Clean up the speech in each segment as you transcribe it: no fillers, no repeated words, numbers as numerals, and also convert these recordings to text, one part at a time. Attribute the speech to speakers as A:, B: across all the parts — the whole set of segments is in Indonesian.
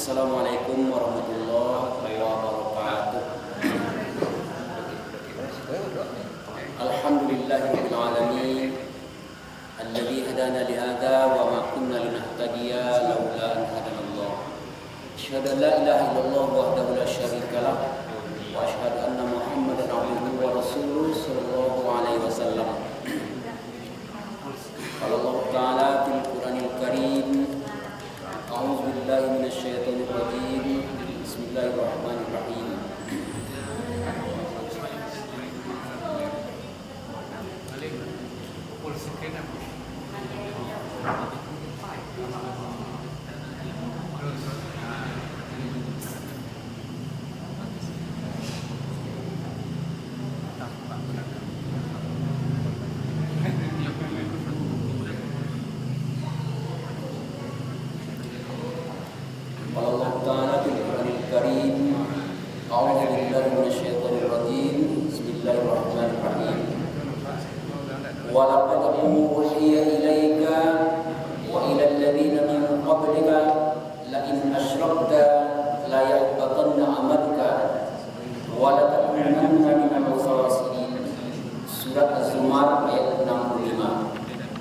A: Assalamualaikum warahmatullahi wabarakatuh. Alhamdulillahirabbil alamin alladzi hadana li hadza wa ma kunna linahtadiya laula an hadanallah. Asyhadu an la ilaha illallah wahdahu la syarika lah wa asyhadu anna Muhammadan abduhu wa rasuluhu sallallahu alaihi wasallam. Qala Allah Ta'ala fil Qur'anil Karim, a'udzu billahi minasy syaithanir rajim. Bismillahirrahmanirrahim. Allah Ta'ala fil Qur'anil Karim, a'udzu billahi minasy syaithanir rajim. Bismillahirrahmanirrahim. Wa laqad uhiya ilaika wa ila alladziina min qablika la in asyrakta la yahbatanna 'amaluka wa la takunanna minal khasirin. Surat Az-Zumar ayat 65.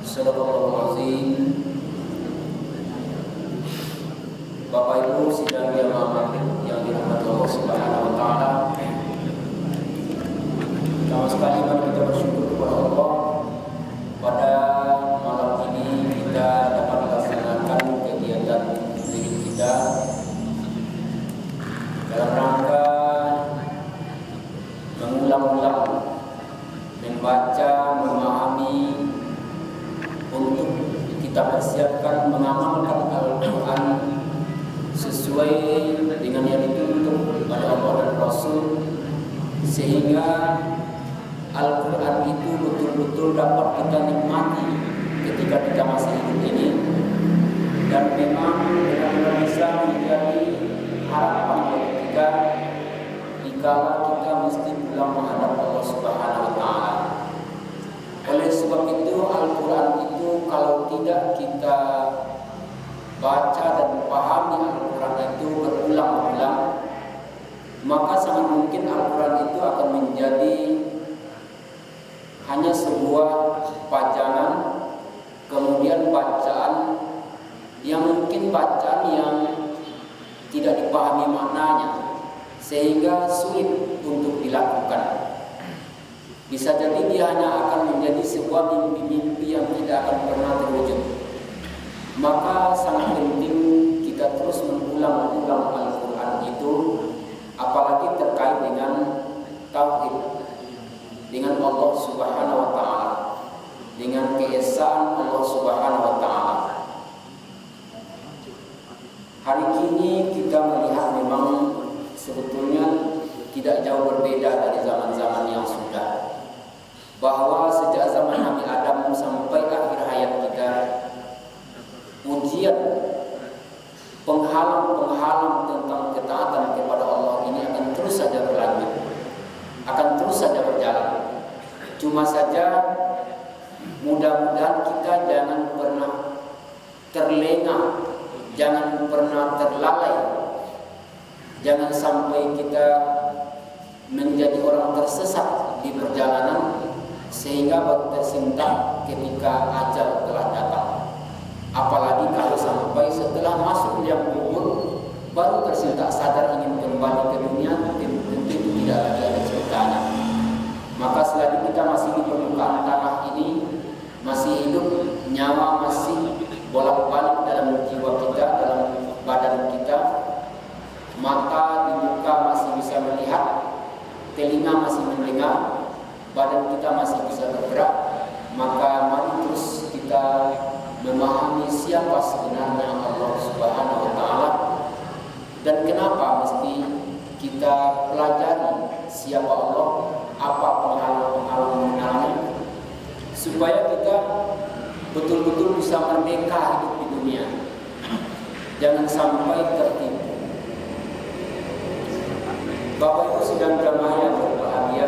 A: Shadaqallahul azim. Bapak Ibu sidang jamaah yang dirahmati Allah Subhanahu wa taala. Pertama sekali mari kita bersyukur kepada Allah pada malam ini kita dapat melaksanakan kegiatan diri kita dalam rangka mengulang-ulang membaca, memahami untuk kita persiapkan mengamalkan Al-Quran sesuai dengan yang dituntut oleh Allah dan Rasul, sehingga Al-Quran itu betul-betul dapat kita nikmati ketika kita masih hidup ini, dan memang benar-benar bisa menjadi harapan bagi kita dikala kita mesti pulang menghadap Allah Subhanahu wa taala. Oleh sebab itu Al-Quran itu kalau tidak kita baca dan pahami Al-Quran itu berulang-ulang, maka sangat mungkin Al-Quran itu akan menjadi hanya sebuah pajangan, kemudian bacaan yang mungkin bacaan yang tidak dipahami maknanya, sehingga sulit untuk dilakukan. Bisa jadi dia hanya akan menjadi sebuah mimpi-mimpi yang tidak akan pernah terwujud. Maka sangat penting kita terus mengulang-ulang Al-Quran itu, apalagi terkait dengan tauhid, dengan Allah Subhanahu wa taala, dengan keesaan Allah Subhanahu wa taala. Hari ini kita melihat memang sebetulnya tidak jauh berbeda dari zaman-zaman yang sudah, bahwa sejak zaman Nabi Adam sampai akhir hayat kita, ujian penghalang-penghalang tentang ketaatan kepada Allah ini akan terus saja berlanjut, akan terus saja berjalan. Cuma saja mudah-mudahan kita jangan pernah terlena, jangan pernah terlalai, jangan sampai kita menjadi orang tersesat di perjalanan sehingga baru tersintak ketika ajal telah datang. Apalagi kalau sampai setelah masuk liang kubur baru tersintak sadar ingin kembali ke dunia, tentu itu tidak lagi ada ceritanya. Maka selagi kita masih di permukaan tanah ini, masih hidup, nyawa masih bolak-balik dalam jiwa kita, dalam badan kita, mata di muka masih bisa melihat, telinga masih mendengar, badan kita masih bisa bergerak, maka mari terus kita memahami siapa sebenarnya Allah Subhanahu wa taala, dan kenapa mesti kita pelajari siapa Allah, apa penghalang-penghalang mengenalnya, supaya kita betul-betul bisa merdeka hidup di dunia. Jangan sampai tertipu. Bapak Ibu sidang jamaah yang berbahagia,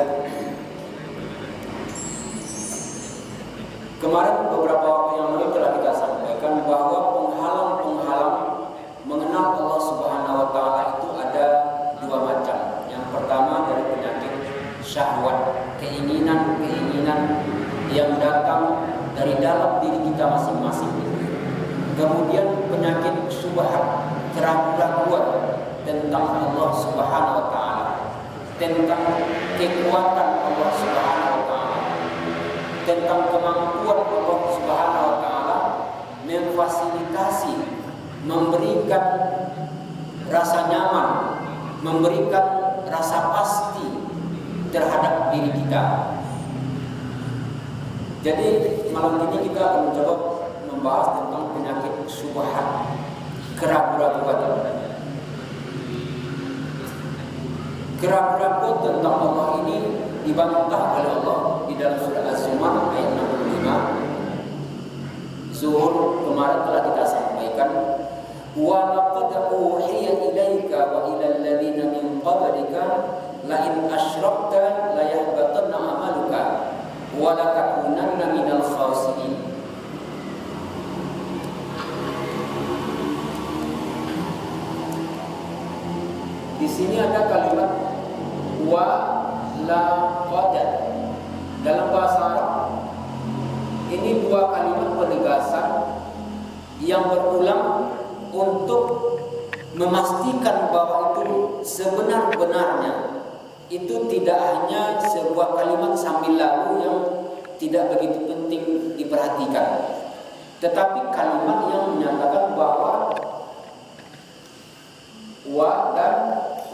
A: kemarin beberapa waktu yang lalu telah kita sampaikan bahwa penghalang-penghalang mengenal Allah Subhanahu kemudian penyakit syubhat, keraguan-keraguan tentang Allah Subhanahu wa taala, tentang kekuatan Allah Subhanahu wa taala, tentang kemampuan Allah Subhanahu wa taala memfasilitasi, memberikan rasa nyaman, memberikan rasa pasti terhadap diri kita. Jadi malam ini kita akan mencoba membahas tentang penyakit syubhat, keraguan-keraguan. Keraguan tentang Allah ini dibantah oleh Allah di dalam surah Az-Zumar ayat 65. Zuhur kemarin telah kita sampaikan, wa laqad uhiya ilaika wa ilal ladzina min qablika la in asyrakta la yahbatanna 'amaluka wa la takunanna minal khasirin. Di sini ada kalimat wa laqad. Dalam bahasa Arab ini dua kalimat penegasan yang berulang untuk memastikan bahwa itu sebenar-benarnya. Itu tidak hanya sebuah kalimat sambil lalu yang tidak begitu penting diperhatikan, tetapi kalimat yang menyatakan bahwa wa dan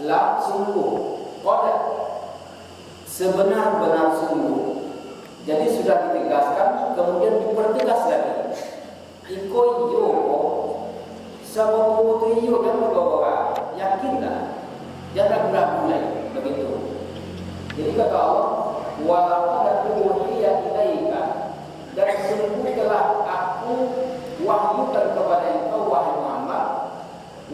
A: la sungguh, qad sebenar-benar sungguh. Jadi sudah ditegaskan, kemudian dipertegas lagi. Iko iyo, sabotu iyo kan bawa yakinlah, jangan ragu lagi begitu. Jadi kata Allah, wa laqad uhiya ilaika, dan sungguh telah aku wahyukan kepada engkau wahai Muhammad,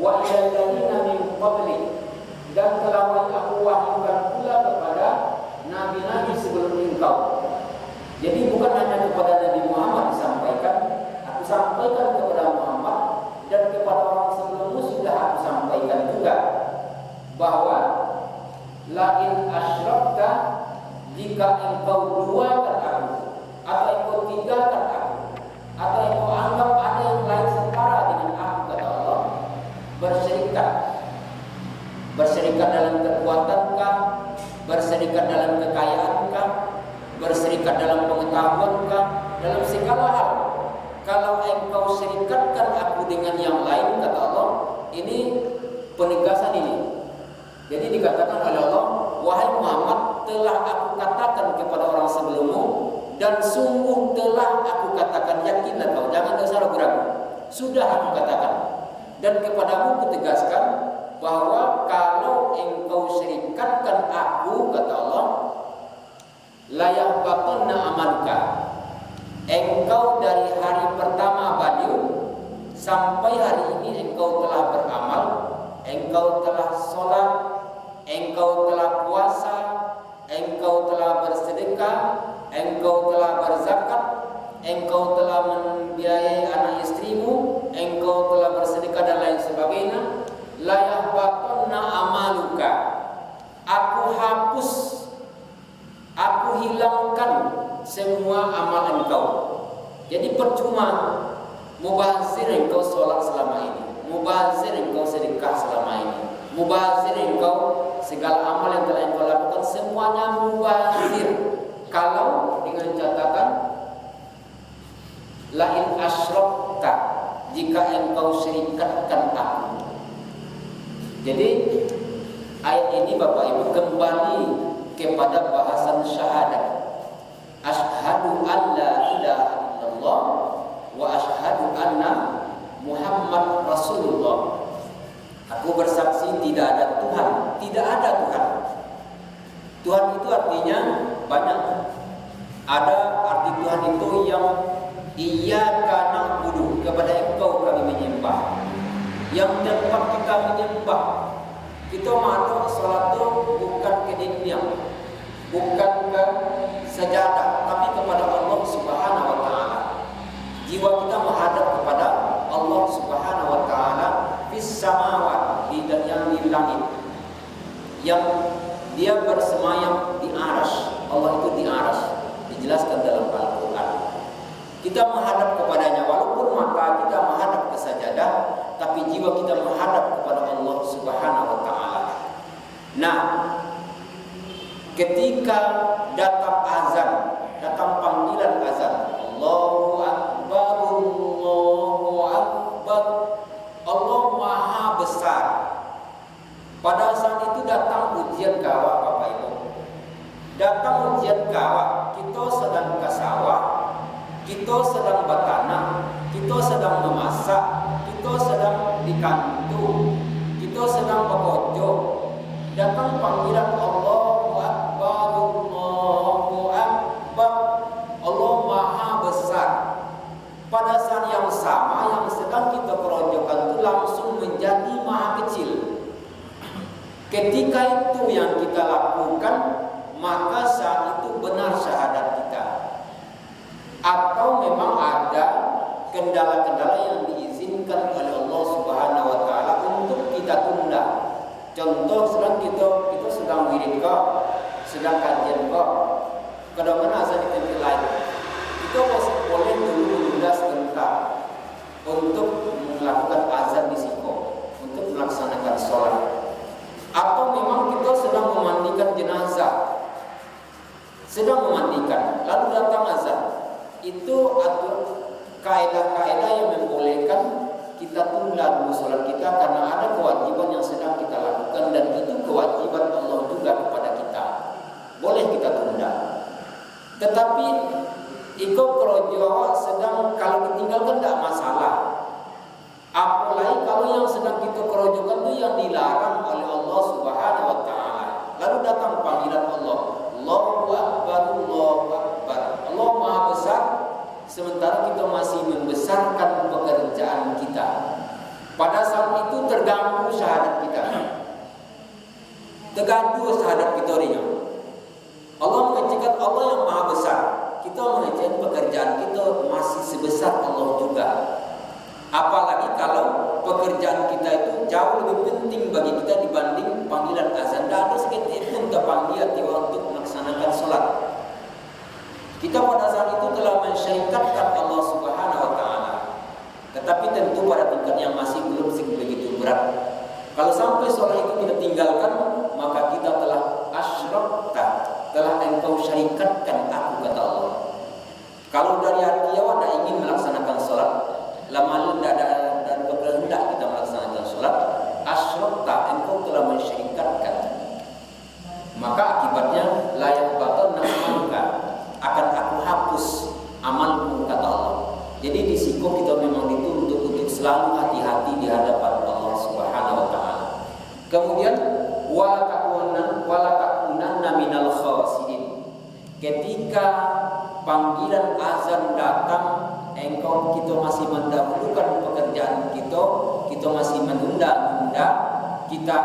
A: wa ilal ladzina min qablik, dan telah aku wahyukan pula kepada nabi-nabi sebelum engkau. Jadi bukan hanya kepada Nabi Muhammad disampaikan, aku sampaikan kepada Muhammad, dan kepada orang sebelummu sudah aku sampaikan juga, bahwa la in asyrakta, jika engkau duakan aku, atau engkau tinggalkan aku, atau engkau anggap ada yang lain setara dengan aku, kata Allah, berserikat dalam kekuatankah, berserikat dalam kekayaankah, berserikat dalam pengetahuankah, dalam segala hal. Kalau engkau serikatkan aku dengan yang lain, kata Allah, ini penegasan ini. Jadi dikatakan oleh Allah, wahai Muhammad, telah aku katakan kepada orang sebelummu, dan sungguh telah aku katakan, yakinlah kau, jangan ragu-ragu, sudah aku katakan. Dan kepadamu kutegaskan bahwa kalau engkau serikatkan aku, kata Allah, la yahbatanna amaluka, engkau dari hari pertama badiu sampai hari ini engkau telah beramal, engkau telah sholat, engkau telah puasa, engkau telah bersedekah, engkau telah berzakat, engkau telah membiayai anak istrimu, engkau telah bersedekah dan lain sebagainya, la yahbatanna amaluka, aku hapus, aku hilangkan semua amal engkau. Jadi percuma mubazir engkau sholat selama ini, mubazir engkau sedekah selama ini, mubazir engkau segala amal yang telah engkau lakukan, semuanya mubazir, kalau dengan catatan la in asyrakta, jika engkau serikatkan aku. Jadi ayat ini Bapak Ibu kembali kepada bahasan syahadat. Asyhadu an la ilaha illallah wa asyhadu anna Muhammad Rasulullah. Aku bersaksi tidak ada Tuhan, tidak ada Tuhan. Tuhan itu artinya banyak. Ada arti Tuhan itu yang iyyaka na'budu, kepada engkau kami menyembah. Yang tempat kita menyembah, kita mau salat itu bukan ke dinding, bukan ke sajadah, tapi kepada Allah Subhanahu wa taala. Jiwa kita menghadap kepada Allah Subhanahu wa taala fis samawat, di langit, yang dia bersemayam di arsy. Allah itu di arsy, dijelaskan dalam Al-Qur'an. Kita menghadap kepadanya, walaupun mata kita menghadap jiwa kita menghadap kepada Allah Subhanahu wa taala. Nah, ketika datang azan, datang panggilan azan, Allahu Akbar, Allahu Akbar, Allah Maha Besar. Pada saat itu datang ujian gawat, Bapak Ibu. Datang ujian gawat, kita sedang ke sawah, kita sedang bertanam, kita sedang memasak, kita sedang di kantung, kita sedang bekerja. Datang panggilan Allahu Akbar, Allahu Akbar, Allah Maha Besar. Pada saat yang sama yang sedang kita kerjakan itu langsung menjadi maha kecil. Ketika itu yang kita lakukan, maka saat itu benar syahadat kita. Atau memang ada kendala-kendala yang diizinkan oleh Allah Subhanahu wa taala untuk kita tunda. Contoh sedang kita sedang wirid kok, sedang kajian kok. Kadang-kadang azan di tempat lain. Kita boleh dulu menunda sebentar untuk melakukan azan di siko, untuk melaksanakan sholat. Atau memang kita sedang memandikan jenazah, sedang memandikan, lalu datang azan. Itu atur kaedah-kaedah yang membolehkan kita tunda dulu sholat kita karena ada kewajiban yang sedang kita lakukan dan itu kewajiban Allah juga kepada kita. Boleh kita tunda. Tetapi ikut kerojo sedang kalau ditinggalkan tidak masalah. Apalagi kalau yang sedang kita kerojokan itu yang dilarang oleh Allah Subhanahu wa taala. Lalu datang panggilan Allah, Allahu Akbar, Allahu Akbar, Allah Maha Besar. Sementara kita masih membesarkan pekerjaan kita. Pada saat itu terganggu syahadat kita. Terganggu syahadat kita ini. Allah mengecilkan Allah yang Maha Besar. Kita mengecilkan pekerjaan kita masih sebesar Allah juga. Apalagi kalau pekerjaan kita itu jauh lebih penting bagi kita dibanding panggilan azan. Dan ada seketik pun terpanggil untuk melaksanakan sholat. Kita pada saat itu telah mensyarikatkan Allah Subhanahu wa taala. Tetapi tentu pada tingkat yang masih belum begitu berat. Kalau sampai sholat itu kita tinggalkan, maka kita telah asyrakta, telah engkau syarikatkan aku, kata Allah. Kalau dari hati awak tidak ingin melaksanakan sholat, lama tidak ada dan berkehendak kita melaksanakan sholat, asyrakta, engkau telah mensyarikatkan. Maka akibatnya layak batal namamuka, akan aku hapus amalmu, kata Allah. Jadi di siko kita memang dituntut untuk selalu hati-hati di hadapan Allah Subhanahu wa taala. Kemudian wala takunanna minal khasirin. Ketika panggilan azan datang, engkau kita masih mendahulukan pekerjaan kita masih menunda-nunda, kita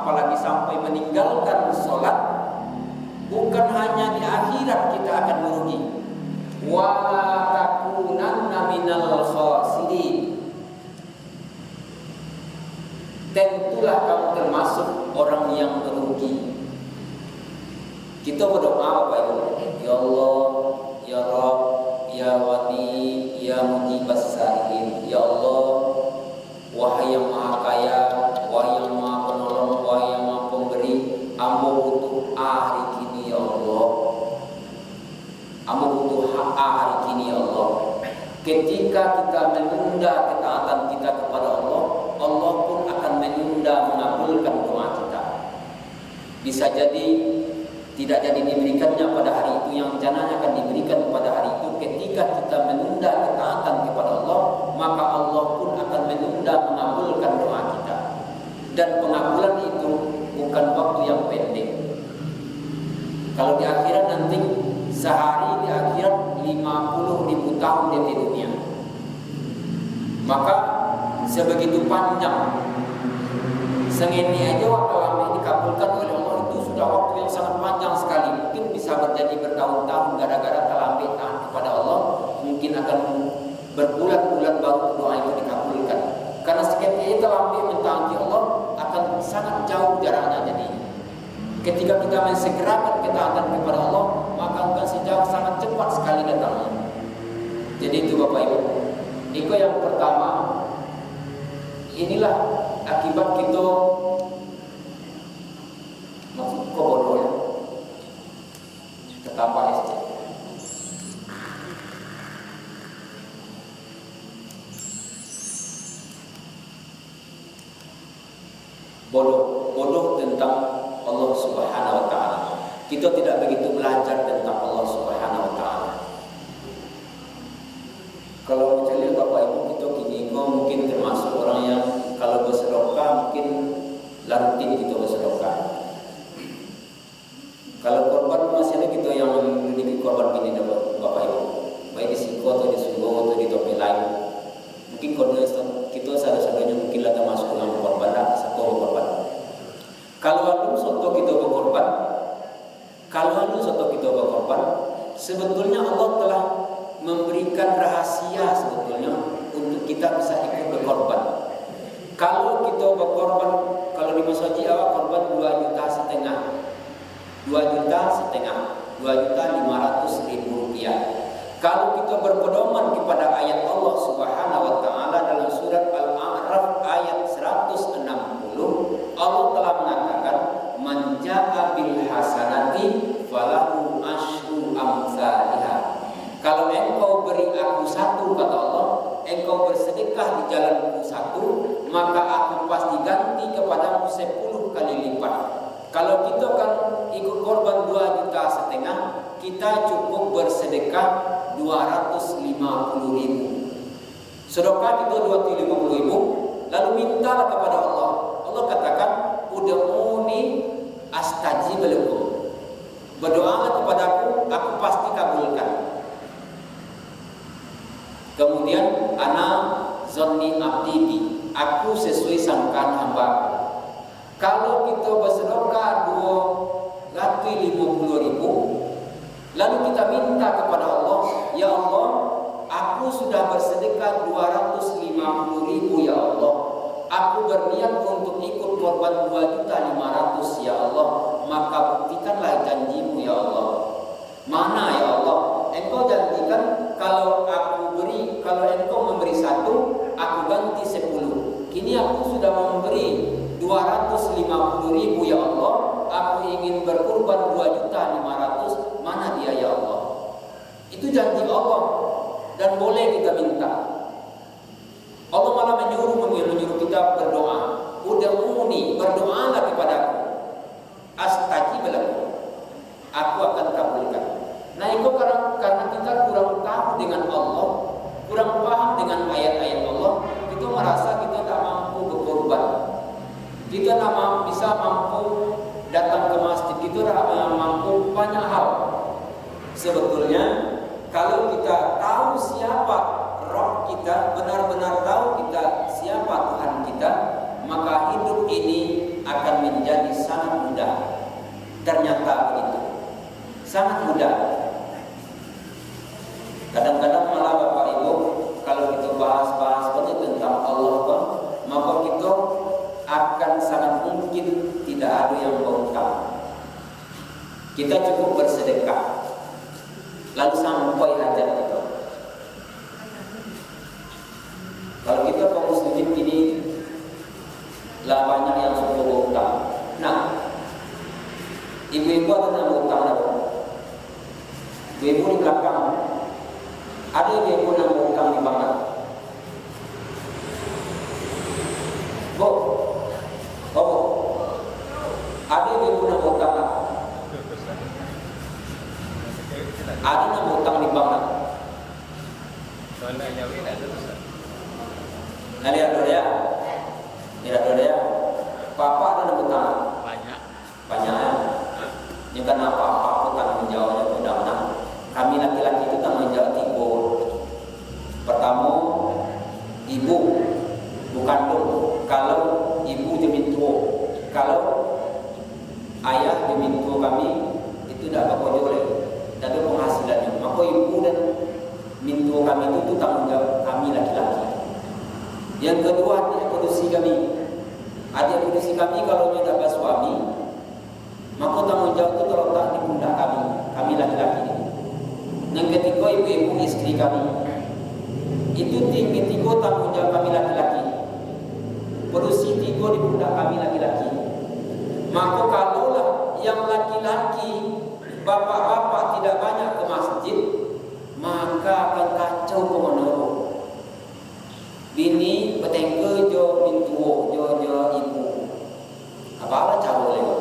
A: apalagi sampai meninggalkan sholat. Bukan hanya di akhirat kita akan merugi. Wala takunanna minal khasirin. Tentulah kamu termasuk orang yang merugi. Kita berdoa Bapak Ibu, ya Allah, ya Rabb, ya Wali, ya Mujibas Sa'ilin. Ya Allah, wahai yang Maha Kaya, wahai yang Maha Penolong, wahai yang Maha Pemberi, Ambo butuh hari kini ya Allah. Ambo butuh hari kini ya Allah. Ketika kita menunda ketaatan kita kepada Allah, Allah pun akan menunda mengabulkan doa kita. Bisa jadi tidak jadi diberikannya pada hari itu, yang rencananya akan diberikan pada hari itu. Ketika kita menunda ketaatan kepada Allah, maka Allah pun akan menunda mengabulkan doa kita. Dan pengabulan itu bukan waktu yang pendek. Kalau di akhirat nanti sehari di akhirat 50.000 tahun di dunia. Maka sebegitu panjang. Sengini aja waktu lama dikabulkan oleh Allah itu sudah waktu yang sangat panjang sekali. Mungkin bisa terjadi bertahun-tahun gara-gara terlambat taat kepada Allah. Mungkin akan berbulan-bulan baru doa itu dikabulkan. Karena sekali terlambat mentaati Allah akan sangat jauh jaraknya jadi. Ketika kita mensegerakan ketaatan kepada Allah, maka akan sejauh sangat cepat sekali datangnya. Jadi itu Bapak Ibu. Itu yang pertama, Inilah akibat kita maksud bodoh ya, ketambah SD. Bodoh tentang Allah Subhanahu wa taala. Kita tidak begitu belajar tentang Allah Subhanahu wa taala. Kalau misalnya Bapak Ibu kita kini mungkin termasuk orang yang kalau bersedekah mungkin lantin kita bersedekah. Kalau korban masih ada kita yang memiliki korban gini Bapak Ibu, baik di Siko atau di Sumbo atau di Topi lain. Mungkin korban kita sadar-sadarnya mungkin lah termasuk dalam korban lah, satu korban. Kalau anu soto kita berkorban, sebetulnya Allah telah memberikan rahasia sebetulnya untuk kita bisa ikut berkorban. Kalau kita berkorban, kalau di masjid awak korban 2,5 juta, 2.500.000 rupiah. Kalau kita berpedoman kepada ayat Allah Subhanahu wa taala dalam surat Al-A'raf ayat 160, Allah telah mengatakan man jaa bil hasanati falahu asyru amsalihha. Kalau engkau beri aku satu, kata Allah, engkau bersedekah di jalanku satu, maka aku pasti ganti kepadamu 10 kali lipat. Kalau kita kan ikut korban 2,5 juta, kita cukup bersedekah 250.000. Sedekah kita 250.000, lalu mintalah kepada Allah. Allah katakan, ud'uni astajib lakum. Berdoalah kepadaku, aku pasti kabulkan. Kemudian ana zonni abdi, aku sesuai sangkaan hamba. Kalau kita bersedekah 250.000, lalu kita minta kepada Allah, ya Allah, aku sudah bersedekah 250.000 ya Allah. Aku berniat untuk ikut korban 2.500.000 ya Allah. Maka buktikanlah janjimu ya Allah. Mana ya Allah? Engkau janjikan kalau engkau memberi 1, aku ganti 10. Kini aku sudah memberi 250.000 ya Allah. Aku ingin berkurban 2.500.000. Mana dia ya Allah? Itu janji Allah dan boleh kita minta. Allah malah menyuruh kita berdoa. Ud'uni, berdoalah kepadaku. Astajib lakum. Aku akan kabulkan. Nah itu karena kita kurang tahu dengan Allah, kurang paham dengan ayat-ayat Allah, kita merasa kita tak mampu berkorban. Kita tak bisa mampu datang ke masjid, kita tak mampu banyak hal. Sebetulnya kalau kita tahu siapa Roh kita, benar-benar tahu kita siapa Tuhan kita, maka hidup ini akan menjadi sangat mudah. Ternyata begitu, sangat mudah. Kadang-kadang malah Bapak Ibu, kalau kita bahas-bahas banyak tentang Allah, maka kita akan sangat mungkin tidak ada yang berutang. Kita cukup bersedekah, lalu sampai hajat kita. Kalau kita kaum muslimin ini lah banyak yang suka berutang. Nah, ibu-ibu ada yang berutang apa? Ibu di belakang ada ibu yang berutang di mana? Bu, ada ibu yang berutang apa? Ada yang berutang di mana? Lihat dulu ya. Papa ada yang berutang? Banyak ya. Ini kenapa apa tanggung jawabnya mudah-mudahan. Kami laki-laki itu tanggung jawab 3. Pertama, ibu bukan dong. Kalau ibu demi tua, kalau ayah demi tua kami itu tidak apa boleh, tidak ada penghasilannya. Maka ibu dan mintua kami itu tanggung jawab kami laki-laki. Yang kedua, adik produksi kami. Adik produksi kami kalau tidak ada suami, maka tanggung jawab itu terletak di pundak kami laki-laki. Yang ketiga, ibu-ibu istri kami. Itu tinggi tanggung jawab kami laki-laki. Polusi tiga di pundak kami laki-laki. Maka kalaulah yang laki-laki, bapak-bapak tidak banyak ke masjid, maka akan kacau ke menara. Bini petengke jo mintuo jo ibu. Apa cara lewat?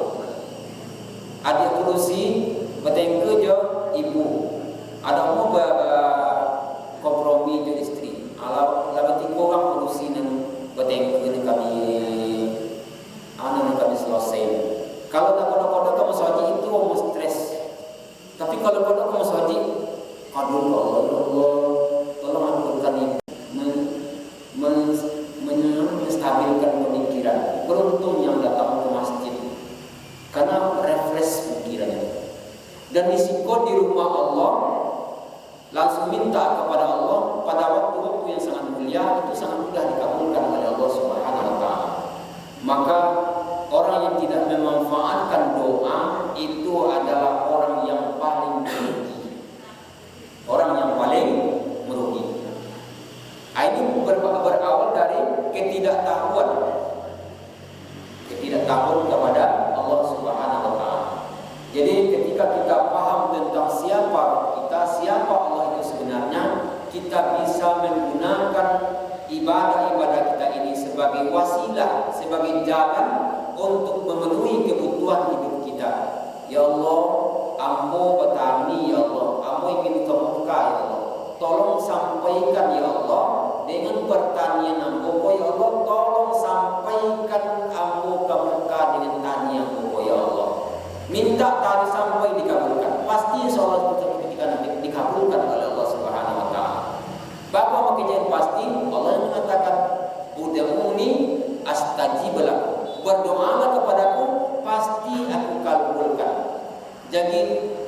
A: Adik polusi petengke jo ibu. Ada mau kompromi jo istri. Alau tiga orang polusi nan petengke kami kami selesai. Kalau tak kodok-kodok kamu sahaja itu kamu stres. Tapi kalau kodok kamu sahaja, aduh Allah, tolong ampunkan ibu, menstabilkan pemikiran. Beruntung yang datang ke masjid, karena refresh pikirannya. Dan risiko di rumah Allah, langsung minta kepada Allah pada waktu-waktu yang sangat mulia, itu sangat mudah dikabulkan oleh Allah Subhanahu Wa Taala. Maka orang yang tidak memanfaatkan doa itu adalah orang yang paling merugi. Orang yang paling merugi. Ini berawal dari ketidaktahuan kepada Allah Subhanahu Wa Taala. Jadi ketika kita paham tentang siapa Allah itu sebenarnya, kita bisa menggunakan ibadah-ibadah kita ini sebagai wasilah, sebagai jalan untuk memenuhi kebutuhan hidup kita. Ya Allah, ambo petani, ya Allah, ambo ingin ke Mekah, ya Allah, tolong sampaikan ya Allah dengan pertanian ambo, ya Allah, tolong sampaikan ambo ke Mekah dengan tani ambo, ya Allah. Minta tadi sampai dikabulkan, pasti insyaallah ketika nanti dikabulkan oleh Allah Subhanahu Wa Taala. Bapak makanya pasti Allah mengatakan, ud'uni astajib lakum, berdoalah kepadaku pasti aku kabulkan. Jadi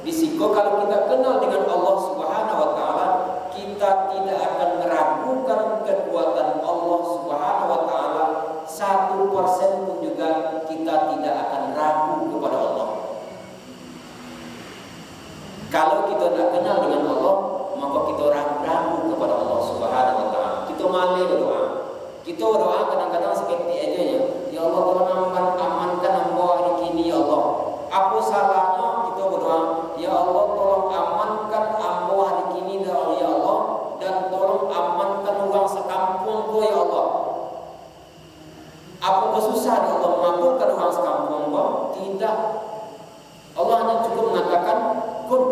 A: risiko kalau kita kenal dengan Allah Subhanahu Wa Taala, kita tidak akan meragukan kekuatan Allah Subhanahu Wa Taala 1% pun juga kita tidak akan ragu kepada Allah. Kalau kita tidak kenal dengan Allah, maka kita ragu kepada Allah Subhanahu Wa Taala. Kita malas berdoa. Kita berdoa kadang-kadang seperti aja ya Allah, tolong amankan hamba hari ini ya Allah. Apa salahnya kita berdoa, ya Allah tolong amankan hamba hari ini ya Allah, dan tolong amankan orang sekampungku ya Allah. Apa kesusah ya Allah mengabulkan orang sekampungku? Tidak. Allah hanya cukup mengatakan kun,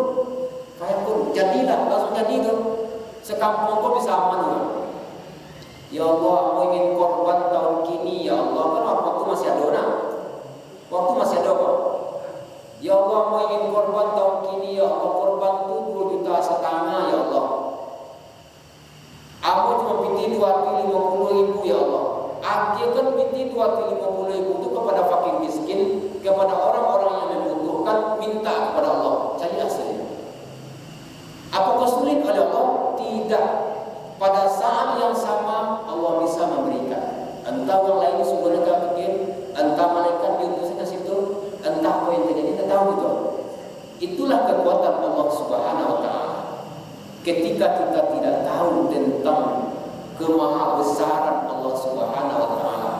A: kayak kun, jadilah, langsung jadi itu. Sekampungku bisa aman ya. Ya Allah, aku ingin korban tahun kini ya Allah. Kan waktu masih ada nah. Waktu masih ada kok. Ya Allah, aku ingin korban tahun kini ya Allah. Korban 7,5 juta ya Allah. Aku cuma pilih 250.000 ya Allah. Aku kan pilih 250.000 itu kepada fakir miskin, kepada orang-orang yang membutuhkan, minta kepada Allah. Cari hasilnya. Apakah sulit oleh Allah? Tidak. Pada saat yang sama Allah bisa memberikan. Entah orang lain suruh negara pikir, entah malaikat diutus ke situ, entah apa yang terjadi, kita tahu itu. Itulah kekuatan Allah Subhanahu Wa Taala. Ketika kita tidak tahu tentang kemahabesaran Allah Subhanahu Wa Taala,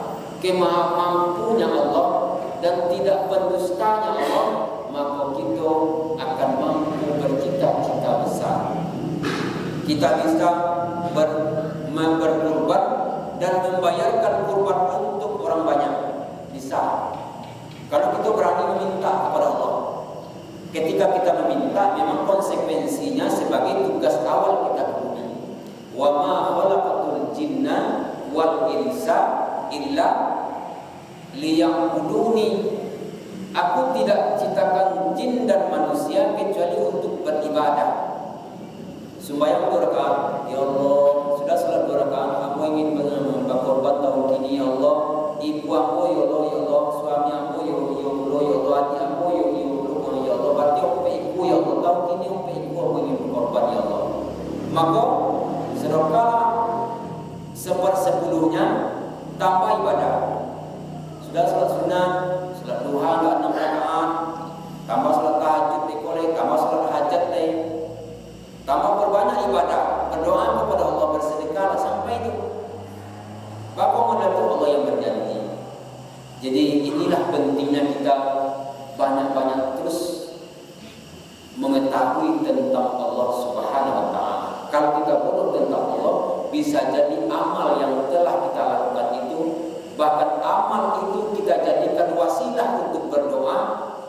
A: kemahamampunya Allah, dan tidak pendustanya Allah, maka kita akan mampu bercita-cita besar. Kita bisa berkurban dan membayarkan kurban untuk orang banyak. Bisa. Kalau kita berani meminta kepada Allah. Ketika kita meminta, memang konsekuensinya sebagai tugas awal kita ke bumi. Wa ma khalaqatul jinna wal insa illa liya'buduni. Aku tidak ciptakan jin dan manusia kecuali untuk beribadah. Sembahyang 2 rakaat, ya Allah, sudah salat 2 rakaat, aku ingin berkorban tahun ini ya Allah. Ibu aku ya Allah, suami aku ya Allah, adik aku ya Allah, berarti aku ibu ya Allah, tahun ini aku ibu aku ingin berkorban ya Allah. Maka sedekah 1/10-nya tambah ibadah. Sudah salat sunat, salat duha 6 rakaat, tambah salat tahajud dikolek, tambah salat hajat deh. Tambah perbanyak ibadah, berdoa kepada Allah, bersedekah sampai itu. Bapak modal itu Allah yang berjanji. Jadi inilah pentingnya kita banyak-banyak terus mengetahui tentang Allah Subhanahu wa taala. Kalau kita bodoh tentang Allah, bisa jadi amal yang telah kita lakukan itu, bahkan amal itu kita jadikan wasilah untuk berdoa,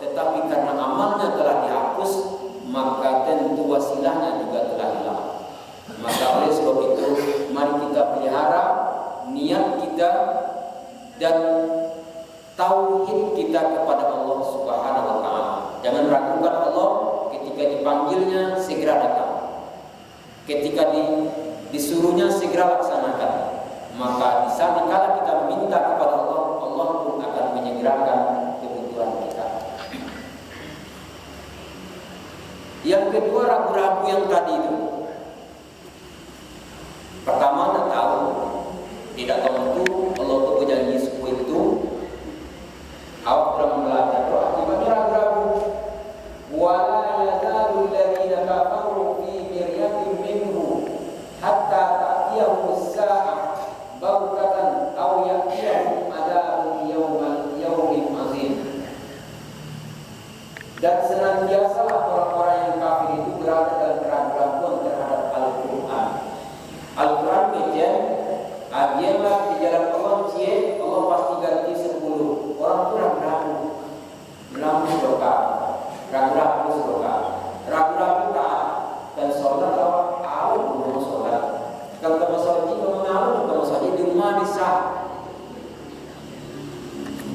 A: tetapi karena amalnya telah dihapus, maka tentu wasilahnya juga telah hilang. Maka oleh sebab itu, mari kita pelihara niat kita dan tauhid kita kepada Allah Subhanahu wa taala. Jangan ragukan Allah, ketika dipanggilnya segera datang. Ketika disuruhnya segera laksanakan. Maka di saat kala kita meminta kepada Allah, Allah pun akan menyegerakan kebutuhan kita. Yang kedua, ragu-ragu yang tadi itu. Pertama, Anda tahu, tidak tentu Allah itu berjanji seperti itu. Awak kurang belajar doa, gimana ragu-ragu? Wala yazalu alladziina kafaru fi miryatin minhu hatta ta'tiyahum as-saa'ah baghtatan aw ya'tiyahum adzabun yawmin 'adzim. Dan senantiasalah orang-orang yang kafir itu berada dalam keraguan terhadap Al-Quran. Al-Quran kemudian agilah di jalan Allah cie, Allah pasti ganti 10. Orang itu ragu-ragu, melamun doa, ragu-ragu doa, ragu-ragu taat dan sholat awal belum sholat. Kalau kamu sholat itu mengalir, kamu sholat di rumah bisa.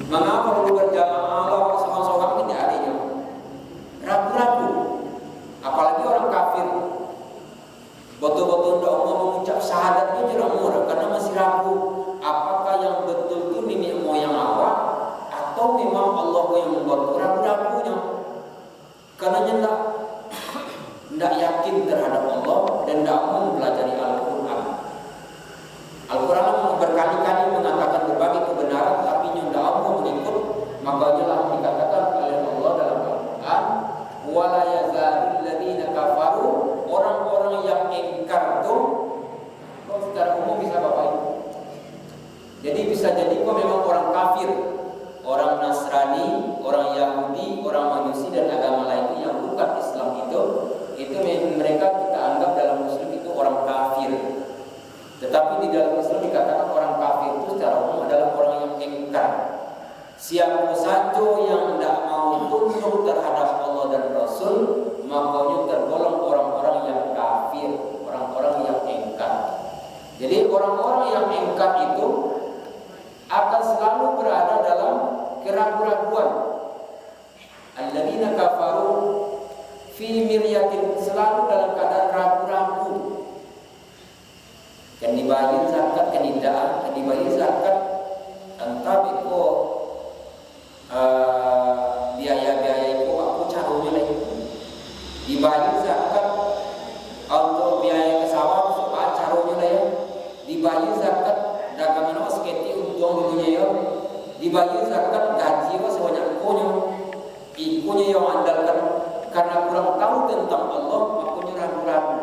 A: Mengapa perlu berjamaah Allah seorang-seorang tidak adanya? Ragu-ragu, apalagi orang kafir. Betul-betul tidak mau mengucap syahadatnya tidak murah karena masih ragu apakah yang betul itu nenek moyang awak atau memang Allah yang membuat. Ragu-ragunya karena tidak yakin terhadap Allah dan tidak mau mempelajari Al-Quran. Al-Quran berkali-kali mengatakan berbagai kebenaran, tapi tidak mau mengikut. Makanya lah dikatakan oleh Allah dalam Al-Quran, wala yazalul ladzina kafaru, orang-orang yang ingkar itu secara umum bisa Bapak Ibu. Jadi bisa jadi kok memang orang kafir, orang Nasrani, orang Yahudi, orang Majusi dan agama lainnya yang bukan Islam itu mereka kita anggap dalam Muslim itu orang kafir. Tetapi di dalam Islam dikatakan orang kafir itu secara umum adalah orang yang ingkar. Siapa saja yang tidak mau tunduk terhadap Allah dan Rasul, makanya tergolong orang-orang yang kafir, orang-orang yang ingkar. Jadi orang-orang yang ingkar itu akan selalu berada dalam keraguan-raguan. Alladzina kafaru fi miryatin, selalu dalam keadaan ragu-ragu. Kan dibayar zakat, kan tidak, kan dibayar zakat, entah beko biaya-biaya itu aku caranya lagi. Dibayar zakat untuk biaya kesawah, supaya caranya lagi. Dibayar zakat dagangan apa seketi untung dulunya ya. Dibayar zakat gaji apa sebanyak ikunya yang andalkan karena kurang tahu tentang Allah, makanya ragu-ragu.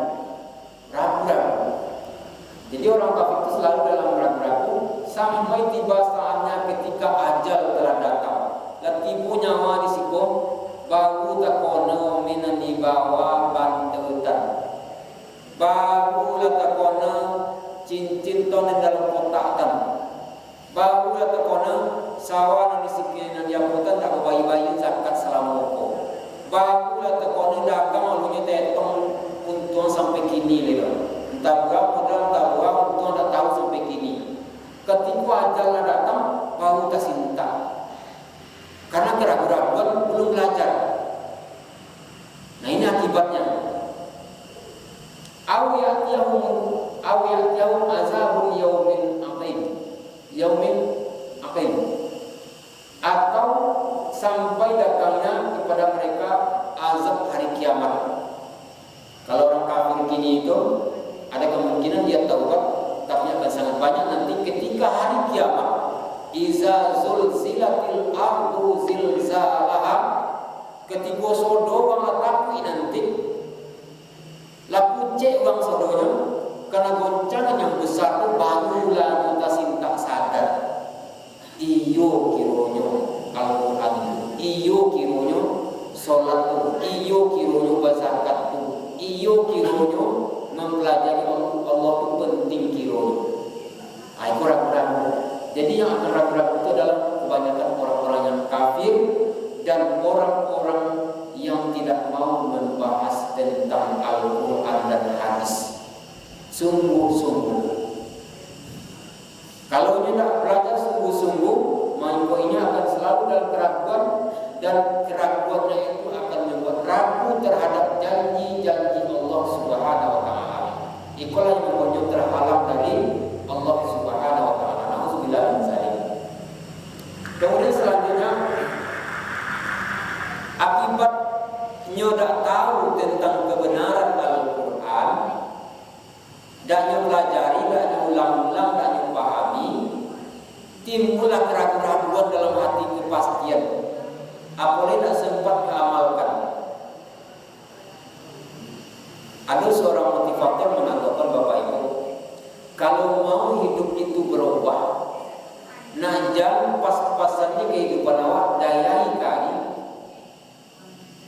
A: Jadi orang kafir itu selalu dalam ragu-ragu sampai tiba saatnya ketika ajal telah datang. Latibu nyawa risiko baru takono minani bawa bantutan. Baru takono cincin tonen dalam kotakan. Baru takono sawan disikinan yang hutan tak bayi-bayi zakat selamoko. Baru takono dagang alunya tetong untung sampai kini lho. Entah berapa modal, entah berapa untung tak tahu sampai kini. Ketika ajalnya datang, baru tak cinta. Karena keraguan-raguan belum belajar. Nah ini akibatnya. Awiyatiyahum azabun yaumin aqim. Atau sampai datangnya kepada mereka azab hari kiamat. Kalau orang kafir kini itu ada kemungkinan dia taubat, tapi akan sangat banyak nanti ketika hari kiamat. Iza zulzilatil ardu zilzalaha, ketika sodo wang laku nanti laku cek wang sodonya karena goncangan yang besar itu barulah kita sintak sadar iyo kironyo Al-Quran tu, iyo kironyo solat tu, iyo kironyo berzakat tu, iyo kironyo mempelajari Allah tu penting kironyo. Itu ragu-ragu. Jadi yang akan ragu-ragu itu adalah kebanyakan orang-orang yang kafir dan orang-orang yang tidak mau membahas tentang Al-Quran dan hadis. Sungguh-sungguh. Kalau ini tidak belajar sungguh-sungguh, maka ini akan selalu dalam keraguan, dan keraguannya itu akan membuat ragu terhadap janji-janji Allah Subhanahu wa taala. Itulah yang membuatnya terhalang dari Allah Subhanahu wa taala. Nauzubillah min dzalik. Kemudian selanjutnya, akibat tidak tahu tentang kebenaran Al-Quran, dan pelajari, dan ulang-ulang, dan pahami, timbullah keraguan-keraguan dalam hati kepastian. Apalagi tidak sempat mengamalkan. Ada seorang motivator mengatakan, Bapak Ibu, kalau mau hidup itu berubah, nah jangan pas-pasannya kehidupan awak dayai kali.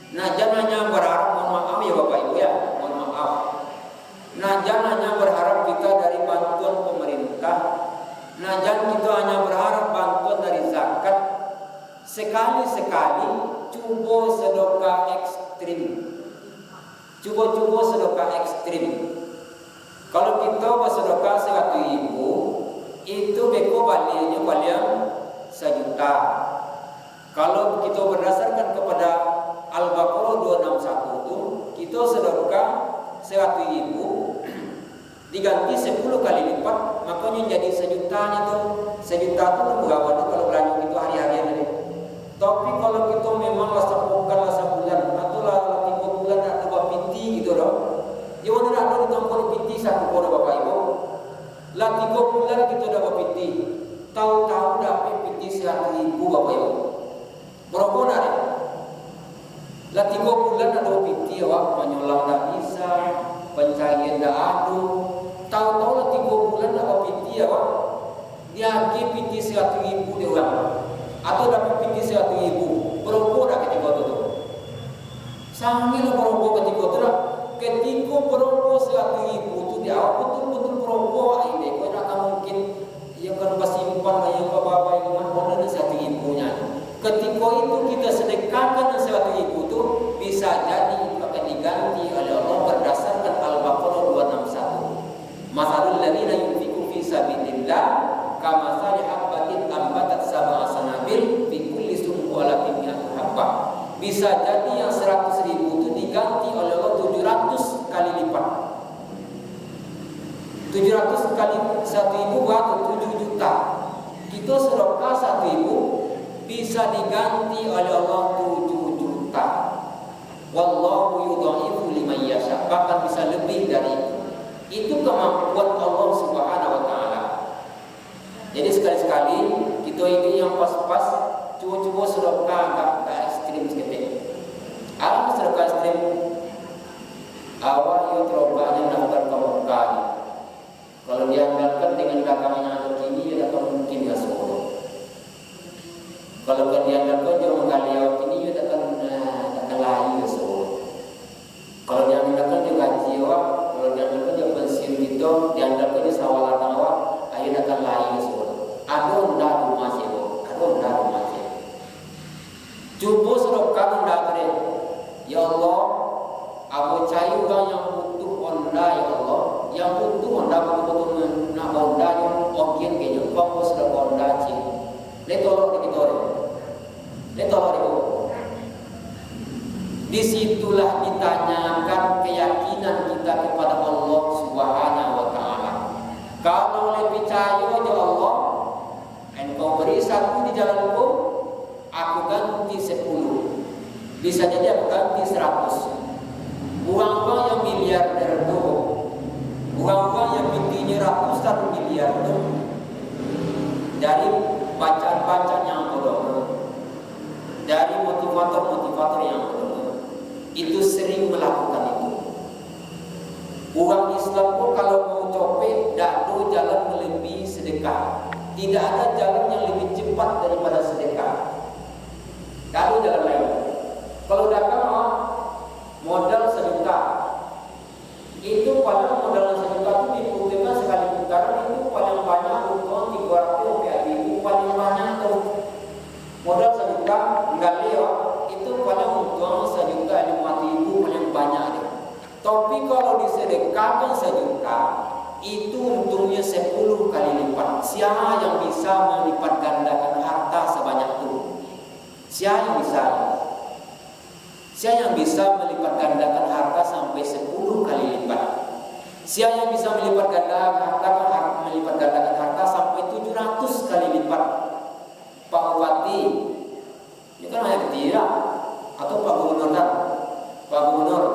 A: Nah jangan hanya berharap, mohon maaf ya Bapak Ibu ya, mohon maaf. Nah jangan hanya berharap kita dari bantuan pemerintah. Nah jangan kita hanya berharap bantuan dari zakat. Sekali-sekali coba sedekah ekstrim. Coba sedekah ekstrim. Kalau kita bersedekah 1.000, itu beko baliknya balik 1 juta. Kalau kita berdasarkan kepada Al-Baqarah 261 itu, kita sedekah 1.000 diganti 10 kali lipat, makanya jadi 1 jutanya tuh. 1 juta itu berapa tuh kalau belanja itu hari-harian tadi. Tapi kalau kita memang rasa bukan rasa bulan atau lah 3 bulan ada bapiti gitu loh. Jangan ada di tempat piti 1 kono Bapak Ibu. Lah 3 bulan kita dapat piti. Tahu-tahu dapat piti 1.000 Bapak Ibu. Berapa ada? Lah 3 bulan ada piti awak menyolang tak bisa, pencarian tak ada. Tahu-tahu lah 3 bulan dapat piti awak. Dia piti 1.000 dia orang. Atau dapat piti 1.000. Berapa dah ketika itu? Sangat berapa ketika itu dah. Ketika berapa 1.000 itu dia awak betul-betul berapa ini. Kau nak mungkin yang kan bersimpan yang bapak yang mana 1.000-nya. Ketika itu kita sedekahkan 1.000 itu bisa jadi akan diganti oleh Allah berdasarkan Al-Baqarah 261. Masalul ladzina yunfiqu fi sabilillah kamathali habbatin ambatat sab'a sanabil fi kulli sunbulatin mi'atu habbah. Bisa jadi yang 100.000 itu diganti oleh Allah 700 kali lipat. 700 kali 1.000 berapa? 7 juta. Kita sedekah 1.000 bisa diganti oleh Allah 7 juta. Wallahu yudha'ifu liman yasha. Bahkan bisa lebih dari itu. Itu kemampuan Allah Subhanahu wa taala. Jadi sekali-sekali kita ini yang pas-pas coba sedekah enggak ekstrim sedikit. Apa sedekah ekstrim? Awal yo terobanya daftar ke Mekah. Kalau dianggarkan dengan dagangannya anak ini ya tak mungkin ya Solo. Kalau dianggarkan dia menggali awak ini ya tak lagi ya Solo. Kalau dianggarkan dia gaji awak, kalau dianggarkan dia pensiun gitu, dianggarkan dia sawalan awak, ayo tak lagi ya Solo. Aduh ndak rumah sih, aduh ndak rumah sih. Cuba sedekah ndak kere. Ya Allah, aku cari orang yang butuh onda ya Allah, yang butuh onda betul-betul nak onda yang okian kayaknya kau sudah onda sih. Letolok kita orang, letolok itu. Disitulah ditanyakan keyakinan kita kepada Allah Subhanahu wa taala. Kalau lebih percaya ya Allah, engkau beri 1 di jalanku, aku ganti 10. Bisa jadi aku ganti 100. Uang-uang yang miliarder itu, uang-uang yang intinya ratusan miliar itu, dari bacaan-bacaan yang bodoh, dari motivator-motivator yang bodoh, itu sering melakukan itu. Uang Islam pun kalau mau copet, tak ada jalan melebihi sedekah. Tidak ada jalan yang lebih cepat daripada sedekah. Lalu jalan lain. Kalau dagang modal 1 juta, itu paling modal 1 juta itu diputihkan sekali putaran itu paling banyak untung 300 paling banyak tuh. Modal 1 juta enggak lewat, itu paling untung 1.050.000 paling banyak deh. Tapi kalau disedekahkan 1 juta, itu untungnya 10 kali lipat. Siapa yang bisa melipat gandakan harta sebanyak itu? Siapa yang bisa? Siapa yang bisa melipat gandakan harta sampai 10 kali lipat? Siapa yang bisa melipat gandakan harta sampai 700 kali lipat? Pak Bupati, ini kan hanya tidak, atau Pak Gubernur kan? Pak Gubernur,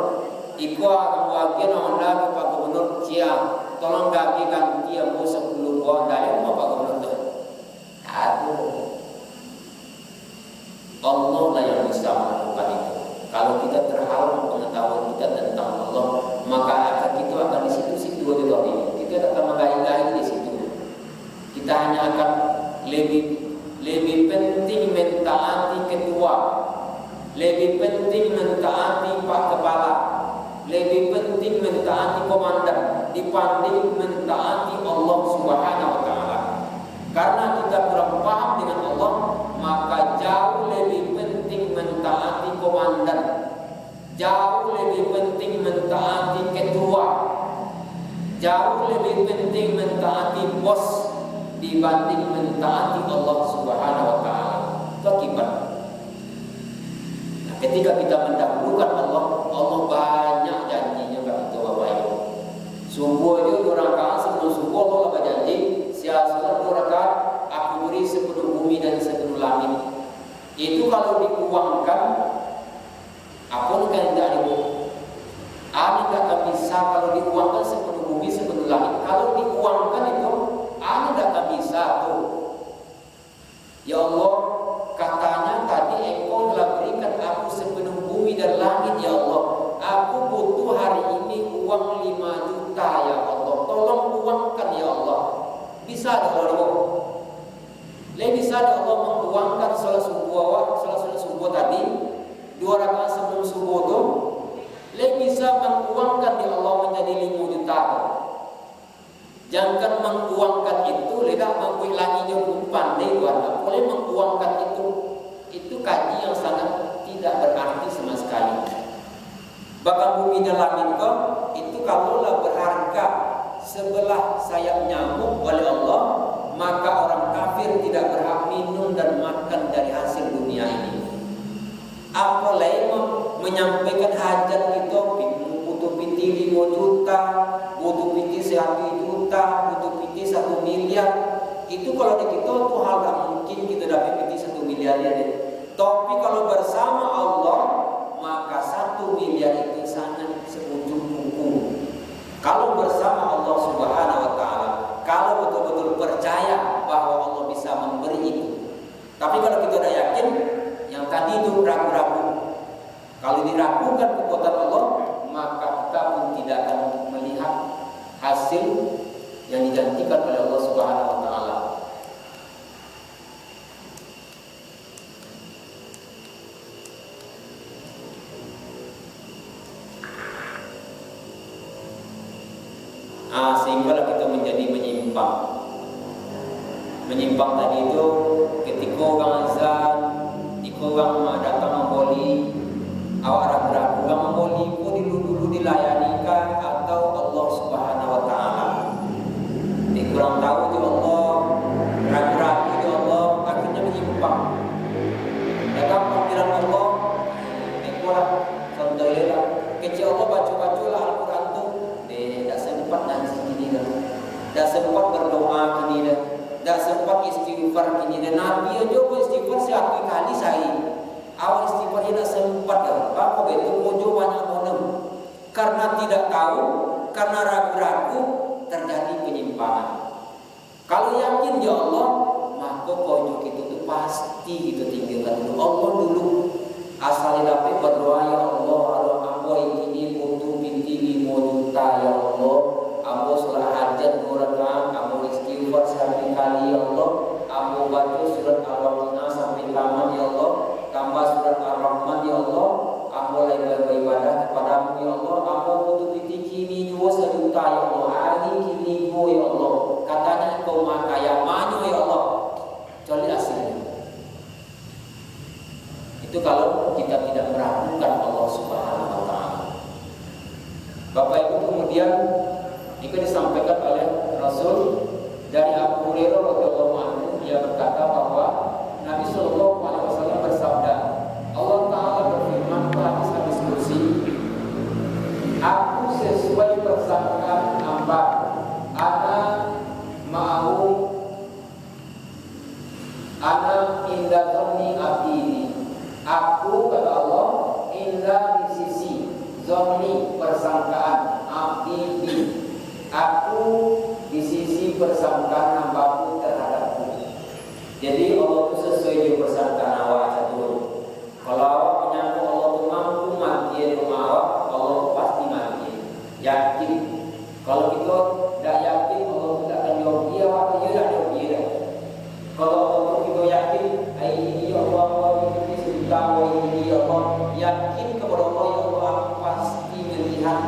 A: Iko akan bagian lagi Pak Gubernur Ciang, tolong ganti yang 10 buah dari Pak Gubernur tuh. Aduh, Allah lah yang bisa melakukan itu. Kalau kita terhalang pengetahuan kita tentang Allah, maka kita akan di situ-situ aja ini. Kita akan menggaih-gaih di situ. Kita hanya akan lebih penting mentaati ketua, lebih penting mentaati Pak Kepala, lebih penting mentaati komandan dibanding mentaati Allah Subhanahu wa Ta'ala. Karena kita kurang paham dengan Allah, maka jauh lebih penting mentaati komandan, jauh lebih penting mentaati ketua, jauh lebih penting mentaati bos dibanding mentaati Allah Subhanahu wa Ta'ala. Itu akibat. Nah, ketika kita mendahulukan Allah, Allah banyak janjinya kepada Bapak Ibu. Subuh itu 2 rakaat sebelum subuh Allah berjanji, siasat 2 rakaat aku beri sepenuh bumi dan sepenuh langit. Itu kalau diuangkan, apa kan tidak ibu? Anda tidak akan bisa kalau diuangkan sepenuh bumi sepenuh langit. Kalau diuangkan itu Anda tidak akan bisa tuh. Ya Allah, katanya tadi Engkau telah berikan aku sepenuh bumi dan langit. Ya Allah, aku butuh hari ini uang 5 juta. Ya Allah, tolong uangkan ya Allah. Bisa ada Allah. Bisa ada Allah menguangkan salat subuh tadi 2 rakaat sebelum subuh itu. Bisa menguangkan ya Allah menjadi 5 juta. Jangan menguangkan itu, tidak mengulanginya pandai Tuhan. Boleh menguangkan itu kaji yang sangat tidak berarti sama sekali. Bahkan bumi dan langit itu kalaulah berharga sebelah sayap nyamuk oleh Allah, maka orang kafir tidak berhak minum dan makan dari hasil dunia ini. Apalagi menyampaikan hajat kita, butuh piti 5 juta, butuh piti 1 juta, butuh piti 1 miliar. Itu kalau di kita tuh hal tak mungkin kita dapat piti 1 miliar ya. Tapi kalau bersama Allah, maka 1 miliar itu sangat seujung kuku. Kalau bersama Allah Subhanahu wa Ta'ala, kalau betul-betul percaya bahwa Allah bisa memberi itu. Tapi kalau kita udah yakin, yang tadi itu ragu-ragu. Kalau diragukan kekuatan Allah, maka kita pun tidak akan melihat hasil yang dijanjikan oleh Allah Subhanahu wa Ta'ala. Sehingga kita menjadi menyimpang. Menyimpang tadi itu ketika orang azan, ketika orang datang memboli, awak ragu-ragu orang memboli pun dulu dilayani kah atau Allah Subhanahu wa Ta'ala. Kurang tahu di Allah, ragu-ragu di Allah, akhirnya menyimpang. Datang panggilan Allah, ikulah contohnya kecil Allah baca-baca lah Al-Quran tu, tidak sempat dan segini dah, tidak sempat berdoa gini dah, tidak sempat istighfar gini dah. Nabi aja pun istighfar 1 kali sehari. Awal istighfarnya tidak sempat dah. Apa begitu? Mojo banyak bonem. Karena tidak tahu, karena ragu-ragu, terjadi penyimpangan. Kalau yakin ya Allah, maka pojok itu pasti kita tinggalkan dulu. Allah dulu asalnya dapat berdoa ya Allah, aku ini butuh binti 5 juta ya Allah, aku salah hajat 2 rakaat, aku istighfar 1 kali ya Allah, aku baca surat Al-Baqarah sampai tamat ya Allah, tambah Itu kalau kita tidak meragukan Allah Subhanahu wa taala. Bapak Ibu, kemudian itu disampaikan oleh Rasul dari Abu Hurairah radhiyallahu anhu, dia berkata bahwa Nabi sallallahu alaihi wasallam bersabda, Allah taala berfirman pada hadis kursi, aku sesuai persangkaan hamba, ana ma'ahu ana inda dhanni abdi. Aku kata Allah inda di sisi dhanni persangkaan abdi. Aku di sisi persangkaan hambaku terhadapku. Jadi Allah itu sesuai dengan persangkaan awak satu. Kalau awak menyangka Allah itu mampu mati di rumah awak, Allah pasti mati. Yakin. Kalau kita tidak yakin Allah tidak akan jawab dia, atau dia tidak jawab dia. Kalau Allah kita yakin, ini ya Allah, ini sudah ini ya Allah, yakin kepada Allah ya Allah, aku pasti melihat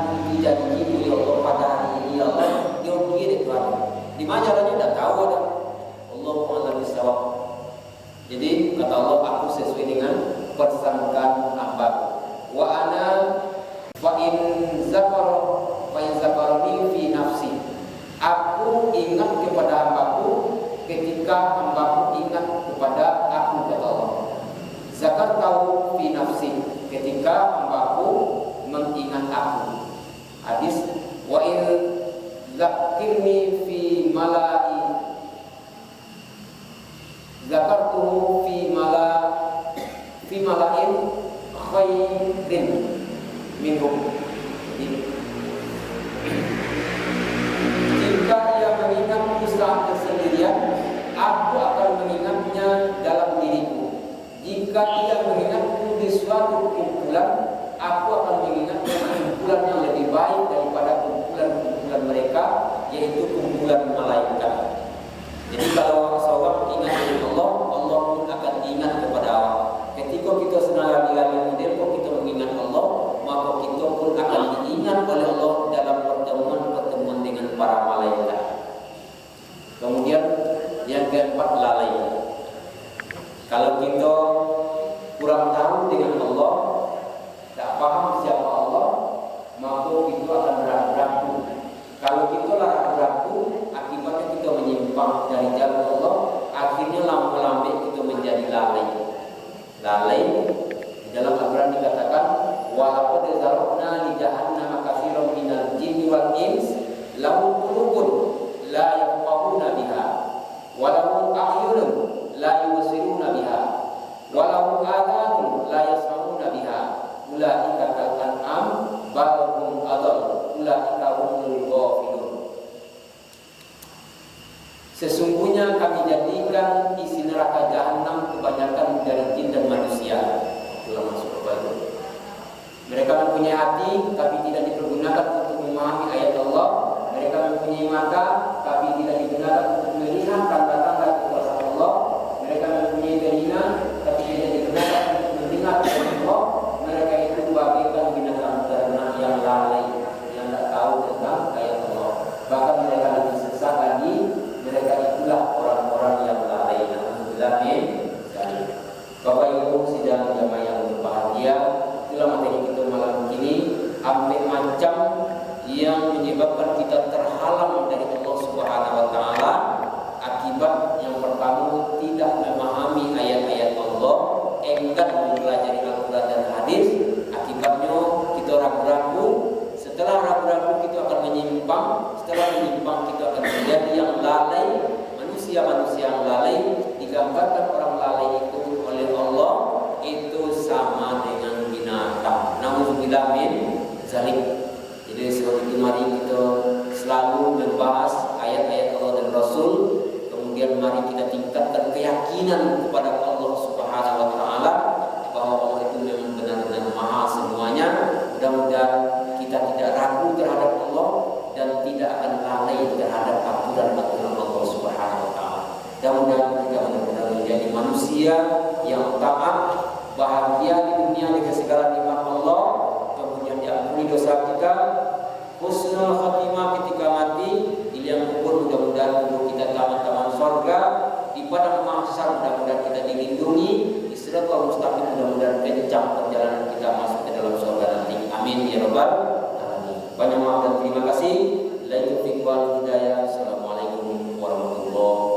A: janji ya Allah pada hari ini ya Allah, jawab dia di Tuhan. Di mana caranya tidak tahu ada. Allah Muhammad bisawab. Jadi kata Allah, aku sesuai dengan persangkaan hamba. Wa ana fa in zakarani fi nafsi. Aku ingat kepada hambaku ketika hambaku ingat kepada aku, kata Allah. Zakar tahu fi nafsi, ketika hambaku mengingat aku. Hadis wa in zakirni fi malai zakartuhu fi malain khairin minhum. Jika ia mengingatku saat kesendirian, aku akan mengingatnya dalam diriku. Jika ia mengingatku di suatu kumpulan, aku akan mengingatnya kumpulan yang lebih baik daripada kumpulan mereka, yaitu kumpulan malaikat. Jadi kalau seorang ingat dengan Allah, Allah pun akan ingat kepada Allah. Ketika kita sedang lari-lari model, kok kita mengingat Allah, maka kita pun akan diingat oleh Allah dalam pertemuan-pertemuan dengan para malaikat. Kemudian yang keempat, lalai. Kalau kita kurang tahu dengan Allah, tak paham siapa Allah, maka kita akan ragu-ragu. Kalau kita ragu-ragu, akibatnya kita menyimpang dari jalan Allah, akhirnya lama-lama kita menjadi lalai. Lalai di dalam Al-Quran dikatakan, walaqad zara'na li jahannama katsiran minal jinni wal ins lahum qulubun la yafqahuna biha wa lahum a'yunun la yubsiruna biha wa lahum adhanun la yasma'una biha ulaika kal an'am bal hum adall ulaika humul ghafilun. Sesungguhnya kami jadikan isi neraka jahanam kebanyakan dari jin dan manusia. Itulah masuk ke itu. Mereka mempunyai hati tapi tidak dipergunakan untuk memahami ayat Allah. Mereka mempunyai mata tapi tidak digunakan untuk melihat tanda-tanda kekuasaan Allah. Mereka mempunyai telinga tapi tidak digunakan untuk mendengar ayat Allah. Mereka itu bagaikan binatang ternak yang lalai, yang tidak tahu tentang ayat Allah. Bahkan mereka lebih sesat lagi. Mereka itulah orang-orang yang lalai. Alhamdulillah. Bapak Ibu sidang jamaah yang berbahagia, itulah materi kita malam ini. Hampir macam yang menyebabkan kita terhalang dari Allah Subhanahu wa taala. Akibat yang pertama, tidak memahami ayat-ayat Allah, enggan mempelajari Al-Quran dan hadis. Akibatnya kita ragu-ragu. Setelah ragu-ragu kita akan menyimpang. Setelah menyimpang kita akan menjadi yang lalai. Manusia-manusia yang lalai, digambarkan orang lalai itu oleh Allah itu sama dengan binatang. Nauzubillah min zalik. Jadi sebab itu mari kita selalu membahas ayat-ayat Allah dan Rasul. Kemudian mari kita tingkatkan keyakinan kepada Allah Subhanahu wa taala bahwa Allah itu memang benar-benar maha semuanya. Mudah-mudahan kita tidak ragu terhadap Allah dan tidak akan lalai terhadap aturan-aturan Allah Subhanahu wa taala. Mudah-mudahan kita benar-benar menjadi manusia yang taat, bahagia di dunia dengan segala nikmat Allah, kemudian diampuni dosa kita, husnul khatimah ketika mati, di liang kubur mudah-mudahan kubur kita taman-taman surga, di padang mahsyar mudah-mudahan kita dilindungi, di siratal mustaqim mudah-mudahan ya rabbal alamin. Banyak maaf dan terima kasih. Lain taufiq wal hidayah. Assalamualaikum warahmatullahi wabarakatuh.